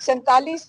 47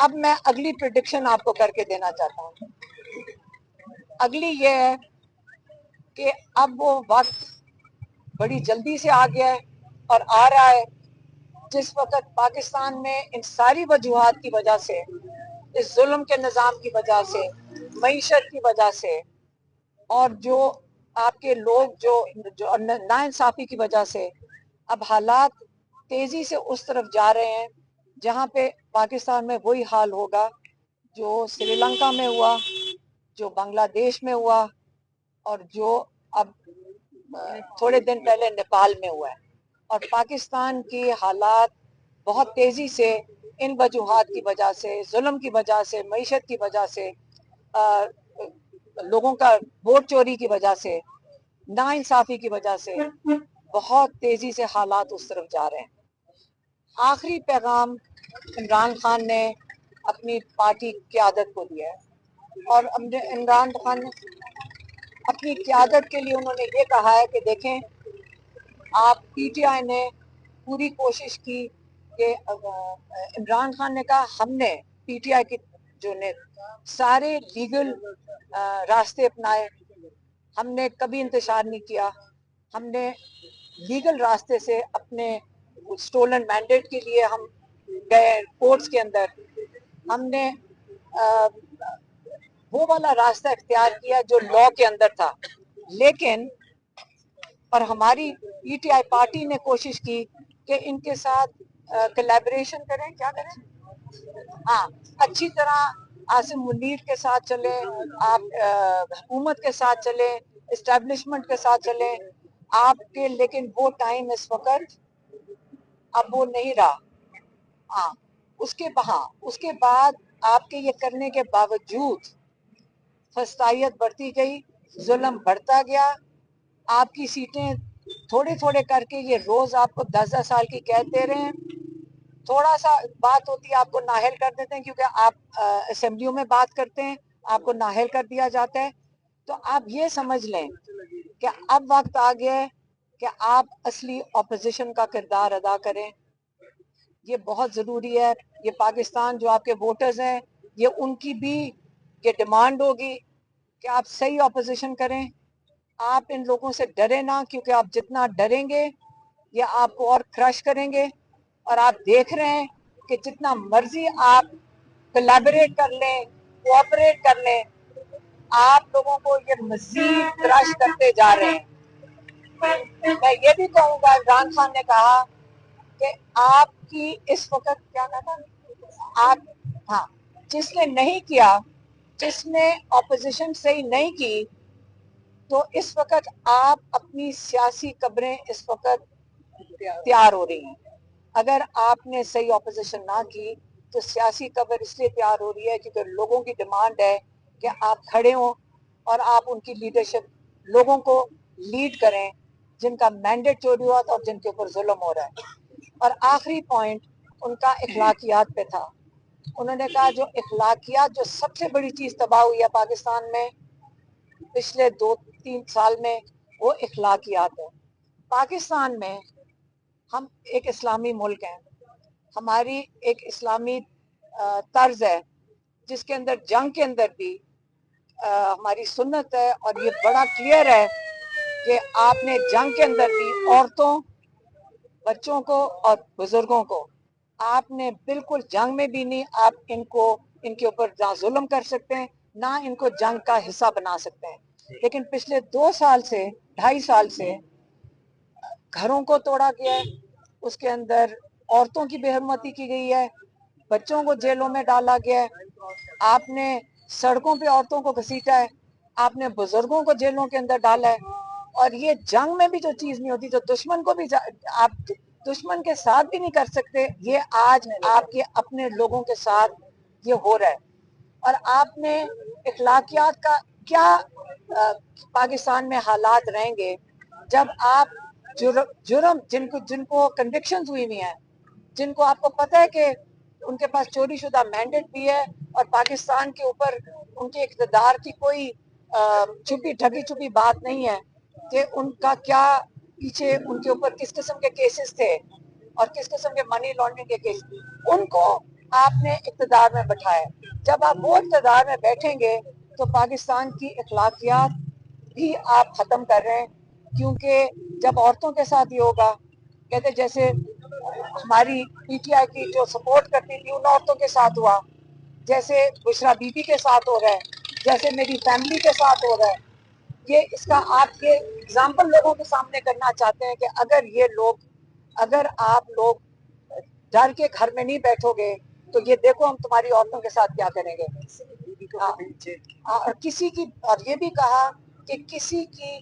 اب میں اگلی پریڈکشن آپ کو کر کے دینا چاہتا ہوں. اگلی یہ ہے کہ اب وہ وقت بڑی جلدی سے آ گیا ہے اور آ رہا ہے جس وقت پاکستان میں ان ساری وجوہات کی وجہ سے، اس ظلم کے نظام کی وجہ سے، معیشت کی وجہ سے، اور جو آپ کے لوگ جو ناانصافی کی وجہ سے اب حالات تیزی سے اس طرف جا رہے ہیں جہاں پہ پاکستان میں وہی حال ہوگا جو سری لنکا میں ہوا، جو بنگلہ دیش میں ہوا، اور جو اب تھوڑے دن پہلے نیپال میں ہوا ہے. اور پاکستان کی حالات بہت تیزی سے ان وجوہات کی وجہ سے، ظلم کی وجہ سے، معیشت کی وجہ سے، لوگوں کا ووٹ چوری کی وجہ سے، ناانصافی کی وجہ سے بہت تیزی سے حالات اس طرف جا رہے ہیں. آخری پیغام عمران خان نے اپنی پارٹی قیادت کو دیا ہے، اور عمران خان نے اپنی قیادت کے لیے انہوں نے یہ کہا ہے کہ دیکھیں، آپ پی ٹی آئی نے پوری کوشش کی کہ عمران خان نے کہا ہم نے پی ٹی آئی کی جو نے سارے لیگل راستے اپنائے، ہم نے کبھی انتشار نہیں کیا، ہم نے لیگل راستے سے اپنے سٹولن مینڈیٹ کے لیے ہم گئے کورٹس کے اندر، ہم نے وہ والا راستہ اختیار کیا جو لا کے اندر تھا. لیکن اور ہماری پی ٹی آئی پارٹی نے کوشش کی کہ ان کے ساتھ کلیبریشن کریں، کیا کریں، ہاں اچھی طرح عاصم منیر کے ساتھ چلیں، آپ حکومت کے ساتھ چلیں، اسٹیبلشمنٹ کے ساتھ چلیں آپ کے. لیکن وہ ٹائم اس وقت اب وہ نہیں رہا. ہاں اس کے بعد آپ کے یہ کرنے کے باوجود فسطائیت بڑھتی گئی، ظلم بڑھتا گیا، آپ کی سیٹیں تھوڑے تھوڑے کر کے یہ روز آپ کو 10-10 سال کی قید دے رہے ہیں. تھوڑا سا بات ہوتی ہے آپ کو نااہل کر دیتے ہیں، کیونکہ آپ اسمبلیوں میں بات کرتے ہیں، آپ کو نااہل کر دیا جاتا ہے. تو آپ یہ سمجھ لیں کہ اب وقت آ گیا ہے کہ آپ اصلی اپوزیشن کا کردار ادا کریں. یہ بہت ضروری ہے. یہ پاکستان جو آپ کے ووٹرز ہیں، یہ ان کی بھی یہ ڈیمانڈ ہوگی کہ آپ صحیح اپوزیشن کریں. آپ ان لوگوں سے ڈرے نہ، کیونکہ آپ جتنا ڈریں گے یہ آپ کو اور کرش کریں گے. اور آپ دیکھ رہے ہیں کہ جتنا مرضی آپ کولیبریٹ کر لیں، کوآپریٹ کر لیں، آپ لوگوں کو یہ مزید کرش کرتے جا رہے ہیں. میں یہ بھی کہوں گا، عمران خان نے کہا کہ آپ کی اس وقت کیا کہا آپ، ہاں جس نے نہیں کیا، جس نے اپوزیشن صحیح نہیں کی، تو اس وقت آپ اپنی سیاسی قبریں اس وقت تیار ہو رہی ہیں. اگر آپ نے صحیح اپوزیشن نہ کی تو سیاسی قبر اس لیے تیار ہو رہی ہے کیونکہ لوگوں کی ڈیمانڈ ہے کہ آپ کھڑے ہوں اور آپ ان کی لیڈرشپ لوگوں کو لیڈ کریں جن کا مینڈیٹ چوری ہوا تھا اور جن کے اوپر ظلم ہو رہا ہے. اور آخری پوائنٹ ان کا اخلاقیات پہ تھا. انہوں نے کہا جو اخلاقیات، جو سب سے بڑی چیز تباہ ہوئی ہے پاکستان میں پچھلے 2-3 سال میں، وہ اخلاقیات ہے. پاکستان میں ہم ایک اسلامی ملک ہیں، ہماری ایک اسلامی طرز ہے جس کے اندر جنگ کے اندر بھی ہماری سنت ہے، اور یہ بڑا کلیئر ہے کہ آپ نے جنگ کے اندر بھی عورتوں، بچوں کو اور بزرگوں کو آپ نے بالکل جنگ میں بھی نہیں آپ ان کے اوپر نہ ظلم کر سکتے ہیں، نہ ان کو جنگ کا حصہ بنا سکتے ہیں. لیکن پچھلے 2 سال سے 2.5 سال سے گھروں کو توڑا گیا ہے، اس کے اندر عورتوں کی بے حرمتی کی گئی ہے، بچوں کو جیلوں میں ڈالا گیا ہے، آپ نے سڑکوں پہ عورتوں کو گھسیٹا ہے، آپ نے بزرگوں کو جیلوں کے اندر ڈالا ہے. اور یہ جنگ میں بھی جو چیز نہیں ہوتی، جو دشمن کو بھی آپ دشمن کے ساتھ بھی نہیں کر سکتے، یہ آج آپ کے اپنے لوگوں کے ساتھ یہ ہو رہا ہے. اور آپ نے اخلاقیات کا کیا پاکستان میں حالات رہیں گے جب آپ جرم جن کو کنوکشنز ہوئی ہوئی ہیں، جن کو آپ کو پتہ ہے کہ ان کے پاس چوری شدہ مینڈیٹ بھی ہے اور پاکستان کے اوپر ان کے اقتدار کی کوئی چھپی ڈھکی چھپی بات نہیں ہے کہ ان کا کیا پیچھے ان کے اوپر کس قسم کے کیسز تھے اور کس قسم کے منی لانڈرنگ کے کیس، ان کو آپ نے اقتدار میں بٹھایا. جب آپ وہ اقتدار میں بیٹھیں گے تو پاکستان کی اخلاقیات بھی آپ ختم کر رہے ہیں, کیونکہ جب عورتوں کے ساتھ یہ ہوگا, کہتے جیسے ہماری پی ٹی آئی کی جو سپورٹ کرتی تھی ان عورتوں کے ساتھ ہوا, جیسے بشرا بی بی کے ساتھ ہو رہا ہے, جیسے میری فیملی کے ساتھ ہو رہا ہے. یہ اس کا آپ یہ اگزامپل لوگوں کے سامنے کرنا چاہتے ہیں کہ اگر آپ لوگ ڈر کے گھر میں نہیں بیٹھو گے تو یہ دیکھو ہم تمہاری عورتوں کے ساتھ کیا کریں گے. اور کسی کی, اور یہ بھی کہا کہ کسی کی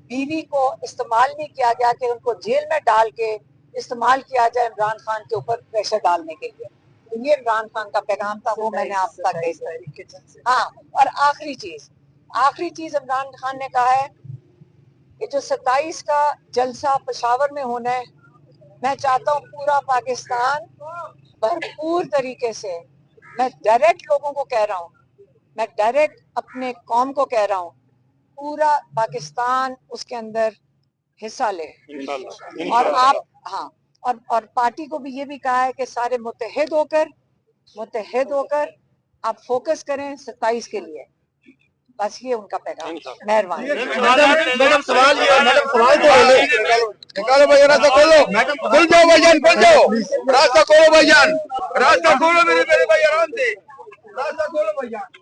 بیوی کو استعمال نہیں کیا گیا کہ ان کو جیل میں ڈال کے استعمال کیا جائے عمران خان کے اوپر پریشر ڈالنے کے لیے. یہ عمران خان کا پیغام تھا, وہ میں نے آپ تک بھیج دیا. ہاں, اور آخری چیز عمران خان نے کہا ہے کہ جو 27 کا جلسہ پشاور میں ہونا ہے, میں چاہتا ہوں پورا پاکستان بھرپور طریقے سے, میں ڈائریکٹ لوگوں کو کہہ رہا ہوں, میں ڈائریکٹ اپنے قوم کو کہہ رہا ہوں, پورا پاکستان اس کے اندر حصہ لے. اور آپ ہاں, اور پارٹی کو بھی یہ بھی کہا ہے کہ سارے متحد ہو کر آپ فوکس کریں 27 کے لیے. بس یہ ان کا پیغام. مہربانی. میڈم سوال یہ ہے, میڈم سوال نکالو بھائی, راستہ کھولو, کھل جاؤ بھائی جان, کھل جاؤ, راستہ کھولو بھائی جان, راستہ کھولو میرے بھائی, آرام سے راستہ کھولو بھائی جان.